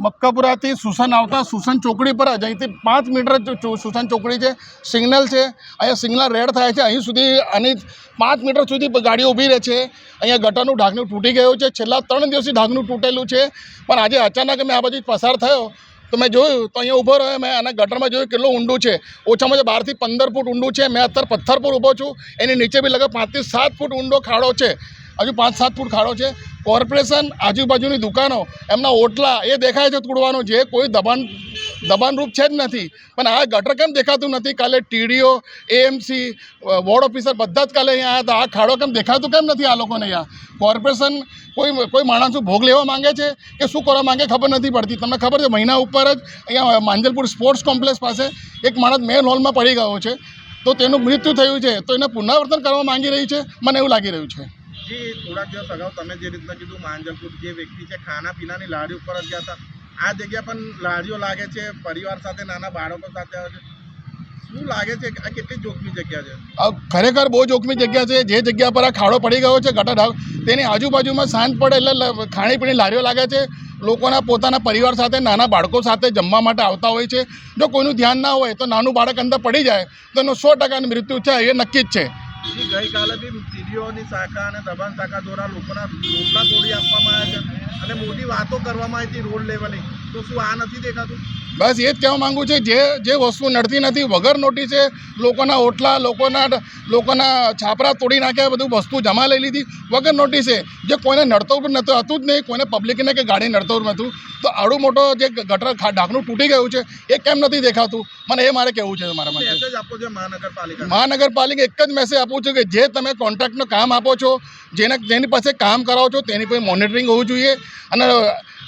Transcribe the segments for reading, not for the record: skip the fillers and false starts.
મક્કાપુરાથી સુસન આવતા સુસન ચોકડી પર જ અહીંથી 5 મીટર સુસન ચોકડી છે, સિગ્નલ છે, અહીંયા સિગ્નલ રેડ થાય છે, અહીં સુધી આની 5 મીટર સુધી ગાડીઓ ઊભી રહે છે। અહીંયા ગટરનું ઢાંકણું તૂટી ગયું છે, છેલ્લા 3 દિવસથી ઢાંકણું તૂટેલું છે, પણ આજે અચાનક મેં આ બાજુ પસાર થયો તો મેં જોયું તો અહીંયા ઊભો રહ્યો, મેં આના ગટરમાં જોયું કેટલું ઊંડું છે, ઓછામાં ઓછા 12 થી 15 ફૂટ ઊંડું છે। મેં અત્યારે પથ્થર પર ઊભો છું, એની નીચે બી લગભગ 5 થી 7 ફૂટ ઊંડો ખાડો છે, હજુ 5-7 ફૂટ ખાડો છે। કોર્પોરેશન આજુબાજુની દુકાનો એમના ઓટલા એ દેખાય છે તોડવાનું, જે કોઈ દબાણરૂપ છે જ નથી, પણ આ ગટર કેમ દેખાતું નથી? કાલે ટીડીઓ, એએમસી, વોર્ડ ઓફિસર બધા જ કાલે અહીંયા આવ્યા હતા, આ ખાડો કેમ દેખાતું કેમ નથી આ લોકોને? અહીંયા કોર્પોરેશન કોઈ માણસો ભોગ લેવા માંગે છે કે શું કરવા માંગે ખબર નથી પડતી। તમને ખબર છે મહિના ઉપર જ અહીંયા માંજલપુર સ્પોર્ટ્સ કોમ્પ્લેક્સ પાસે એક માણસ મેન હોલમાં પડી ગયો છે, તો તેનું મૃત્યુ થયું છે, તો એને પુનરાવર્તન કરવા માંગી રહી છે, મને એવું લાગી રહ્યું છે। જી, થોડાક દિવસ અગાઉ તમે જે રીતના કીધું માંજલપુર જે વ્યક્તિ છે ખાના પીનાની લારી ઉપર જ ગયા હતા, આ જગ્યા પણ લારીઓ લાગે છે, પરિવાર સાથે નાના બાળકો સાથે આવે છે, શું લાગે છે આ કેટલી જોખમી જગ્યા છે? ખરેખર બહુ જોખમી જગ્યા છે। જે જગ્યા પર આ ખાડો પડી ગયો છે ગટર, તેની આજુબાજુમાં સાંજ પડે એટલે ખાણીપીણી લારીઓ લાગે છે, લોકોના પોતાના પરિવાર સાથે નાના બાળકો સાથે જમવા માટે આવતા હોય છે। જો કોઈનું ધ્યાન ના હોય તો નાનું બાળક અંદર પડી જાય તો એનું 100% મૃત્યુ છે, એ નક્કી જ છે। ગઈકાલે બી ટીડીઓની શાખા અને દબાણ શાખા દ્વારા લોકોના રોડલા તોડી આપવામાં આવ્યા છે અને મોટી વાતો કરવામાં આવી હતી રોડ લેવલની, તો શું આ નથી દેખાતું? બસ એ જ કહેવા માગું છું, જે વસ્તુ નડતી નથી વગર નોટિસે લોકોના ઓટલા, લોકોના છાપરા તોડી નાખ્યા, બધું વસ્તુ જમા લઈ લીધી વગર નોટિસે, જે કોઈને નડતો પણ હતું જ નહીં, કોઈને પબ્લિકને કે ગાડી નડતો નહોતું, તો આડું મોટો જે ગટર ઢાંકણું તૂટી ગયું છે એ કેમ નથી દેખાતું? મને એ મારે કહેવું છે તમારા માટે। મેસેજ આપો છો મહાનગરપાલિકા એક જ મેસેજ આપું છું કે જે તમે કોન્ટ્રાક્ટનું કામ આપો છો, જેની પાસે કામ કરાવો છો તેની પાસે મોનિટરિંગ હોવું જોઈએ, અને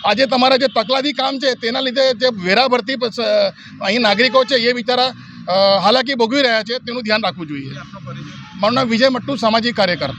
આજે તમારા જે તકલાદી કામ છે તેના લીધે જે વેરા ભરતી અહીં નાગરિકો છે એ બિચારા હાલાકી ભોગવી રહ્યા છે, તેનું ધ્યાન રાખવું જોઈએ। મારું નામ વિજય મટ્ટુ, સામાજિક કાર્યકર।